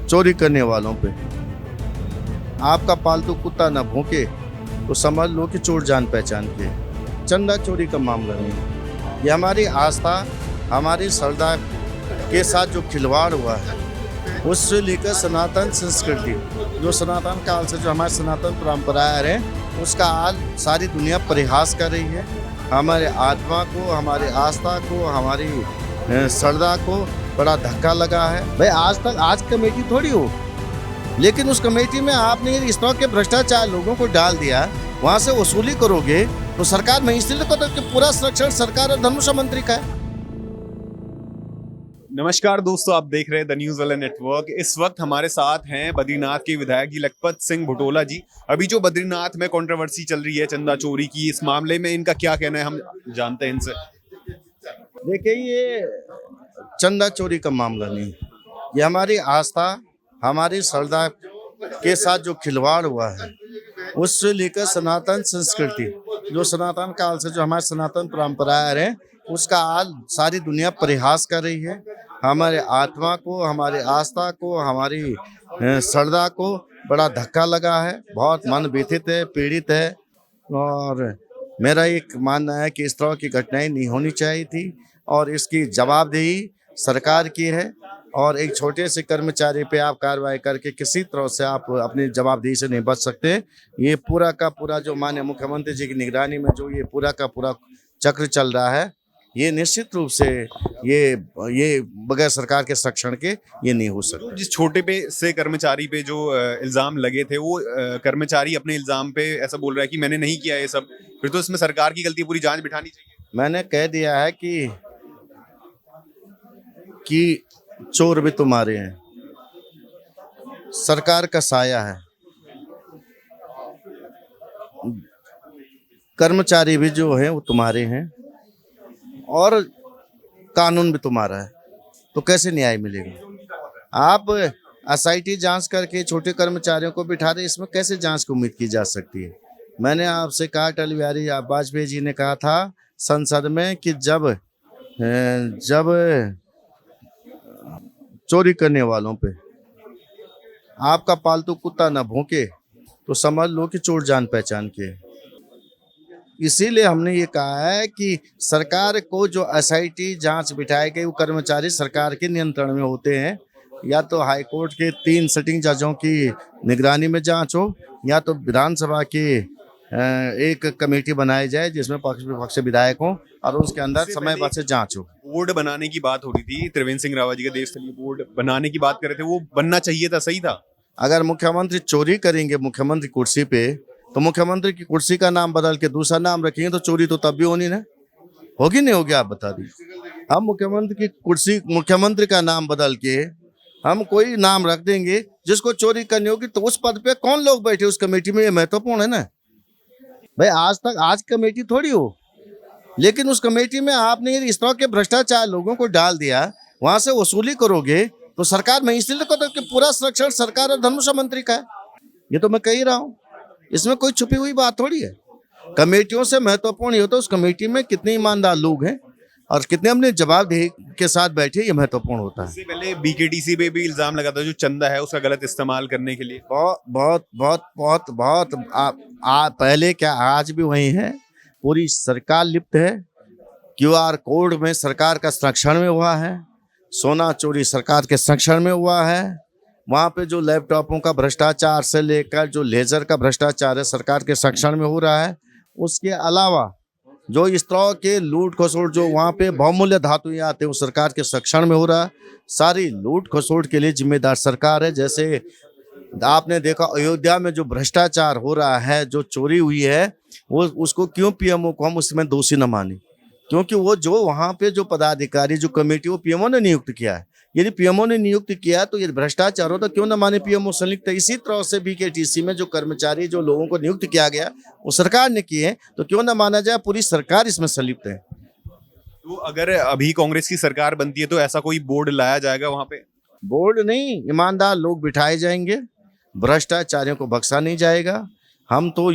चोरी करने वालों पे। आपका पालतू कुत्ता ना भौंके तो समझ लो कि चोर जान पहचान के। चंदा चोरी का मामला नहीं, ये हमारी आस्था, हमारी श्रद्धा के साथ जो खिलवाड़ हुआ है, उससे लेकर सनातन संस्कृति, जो सनातन काल से जो हमारी सनातन परंपराएं हैं, उसका आज सारी दुनिया परिहास कर रही है। हमारे आत्मा को, हमारी आस्था को, हमारी श्रद्धा को बड़ा धक्का लगा है। भाई आज कमेटी थोड़ी हो, लेकिन उस कमेटी में आपने इस तरह के भ्रष्टाचार लोगों को डाल दिया, वहां से वसूली करोगे तो सरकार में इसलिए तो पूरा संरक्षण सरकार और धनुषा मंत्री का है। नमस्कार दोस्तों, आप देख रहे हैं द न्यूज वाला नेटवर्क। इस वक्त हमारे साथ हैं बद्रीनाथ के विधायक जी लखपत सिंह भुटोला जी। अभी जो बद्रीनाथ में कंट्रोवर्सी चल रही है चंदा चोरी की, इस मामले में इनका क्या कहना है, हम जानते हैं इनसे। देखिए, ये चंदा चोरी का मामला नहीं, ये हमारी आस्था, हमारी श्रद्धा के साथ जो खिलवाड़ हुआ है, उससे लेकर सनातन संस्कृति, जो सनातन काल से जो हमारे सनातन परंपराएं हैं, उसका आज सारी दुनिया परिहास कर रही है। हमारे आत्मा को, हमारी आस्था को, हमारी श्रद्धा को बड़ा धक्का लगा है। बहुत मन व्यथित है, पीड़ित है। और मेरा एक मानना है कि इस तरह की घटनाएं नहीं होनी चाहिए थी और इसकी जवाबदेही सरकार की है। और एक छोटे से कर्मचारी पे आप कार्रवाई करके किसी तरह से आप अपनी जवाबदेही से नहीं बच सकते। ये पूरा का पूरा जो माननीय मुख्यमंत्री जी की निगरानी में जो ये पूरा का पूरा चक्र चल रहा है, ये निश्चित रूप से ये बगैर सरकार के संरक्षण के ये नहीं हो सकता। जिस छोटे पे से कर्मचारी पे जो इल्जाम लगे थे, वो कर्मचारी अपने इल्जाम पे ऐसा बोल रहा है कि मैंने नहीं किया ये सब, फिर तो इसमें सरकार की गलती, पूरी जांच बिठानी चाहिए। मैंने कह दिया है कि चोर भी तुम्हारे हैं, सरकार का साया है, कर्मचारी भी जो है वो तुम्हारे हैं और कानून भी तुम्हारा है, तो कैसे न्याय मिलेगा? आप एसआईटी जांच करके छोटे कर्मचारियों को बिठा दे, इसमें कैसे जांच की उम्मीद की जा सकती है? मैंने आपसे कहा, अटल बिहारी वाजपेयी जी ने कहा था संसद में कि जब चोरी करने वालों पे आपका पालतू कुत्ता ना भौंके तो समझ लो कि चोर जान पहचान के। इसीलिए हमने ये कहा है कि सरकार को जो एसआईटी जांच बिठाए गए, वो कर्मचारी सरकार के नियंत्रण में होते हैं। या तो हाई कोर्ट के 3 सिटिंग जजों की निगरानी में जांच हो, या तो विधानसभा की एक कमेटी बनाई जाए जिसमें पक्ष विपक्ष विधायक हो और उसके अंदर समय बाद से जांच हो। बोर्ड बनाने की बात हो रही थी, त्रिवेंद्र सिंह रावत जी का देशस्तरीय बोर्ड बनाने की बात कर रहे थे, वो बनना चाहिए था, सही था। अगर मुख्यमंत्री चोरी करेंगे मुख्यमंत्री कुर्सी पे, तो मुख्यमंत्री की कुर्सी का नाम बदल के दूसरा नाम रखेंगे तो चोरी तो तब भी होनी ना, होगी नहीं होगी? आप बता दीजिए। हम मुख्यमंत्री की कुर्सी, मुख्यमंत्री का नाम बदल के हम कोई नाम रख देंगे जिसको चोरी करनी होगी, तो उस पद पे कौन लोग बैठे उस कमेटी में, ये महत्वपूर्ण है ना। भाई आज कमेटी थोड़ी हो, लेकिन उस कमेटी में आपने इस तरह के भ्रष्टाचार लोगों को डाल दिया, वहां से वसूली करोगे तो सरकार में इसलिए तो पूरा संरक्षण सरकार और धनुषा मंत्री का है। ये तो मैं कह ही रहा हूँ, इसमें कोई छुपी हुई बात थोड़ी है। कमेटियों से महत्वपूर्ण ये होता है उस कमेटी में कितने ईमानदार लोग हैं और कितने अपने जवाबदेही के साथ बैठे, ये महत्वपूर्ण होता है। इससे पहले बीकेटीसी पे भी इल्जाम लगा था, जो चंदा है उसका गलत इस्तेमाल करने के लिए। बहुत पहले क्या, आज भी वही है। पूरी सरकार लिप्त है। क्यूआर कोड में सरकार का संरक्षण में हुआ है, सोना चोरी सरकार के संरक्षण में हुआ है। वहाँ पे जो लैपटॉपों का भ्रष्टाचार से लेकर जो लेजर का भ्रष्टाचार है सरकार के संरक्षण में हो रहा है। उसके अलावा जो इस तरह के लूट खसोट जो वहाँ पे बहुमूल्य धातुएं आते हैं वो सरकार के संरक्षण में हो रहा है। सारी लूट खसोट के लिए जिम्मेदार सरकार है। जैसे आपने देखा अयोध्या में जो भ्रष्टाचार हो रहा है, जो चोरी हुई है, वो उसको क्यों पीएमओ को हम उसमें दोषी न माने? क्योंकि वो जो वहाँ पे जो पदाधिकारी, जो कमेटी, वो पीएमओ ने नियुक्त किया है। यदि पीएमओ ने नियुक्त किया तो ये भ्रष्टाचार हो तो क्यों न माने पीएमओ संलिप्त है। इसी तरह से बीकेटीसी में जो कर्मचारी, जो लोगों को नियुक्त किया गया, वो सरकार ने किए, तो क्यों न माना जाए पूरी सरकार इसमें संलिप्त है। तो अगर अभी कांग्रेस की सरकार बनती है तो ऐसा कोई बोर्ड लाया जाएगा वहां पे? बोर्ड नहीं, ईमानदार लोग बिठाए जाएंगे, भ्रष्टाचारियों को बख्शा नहीं जाएगा। हम तो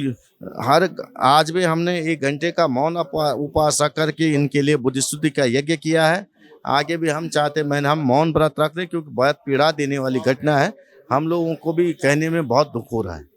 आज भी हमने 1 घंटे का मौन उपवास करके इनके लिए बुद्धिस्तुति का यज्ञ किया है। आगे भी हम चाहते मैंने हम मौन व्रत रख रहे, क्योंकि बहुत पीड़ा देने वाली घटना है, हम लोगों को भी कहने में बहुत दुख हो रहा है।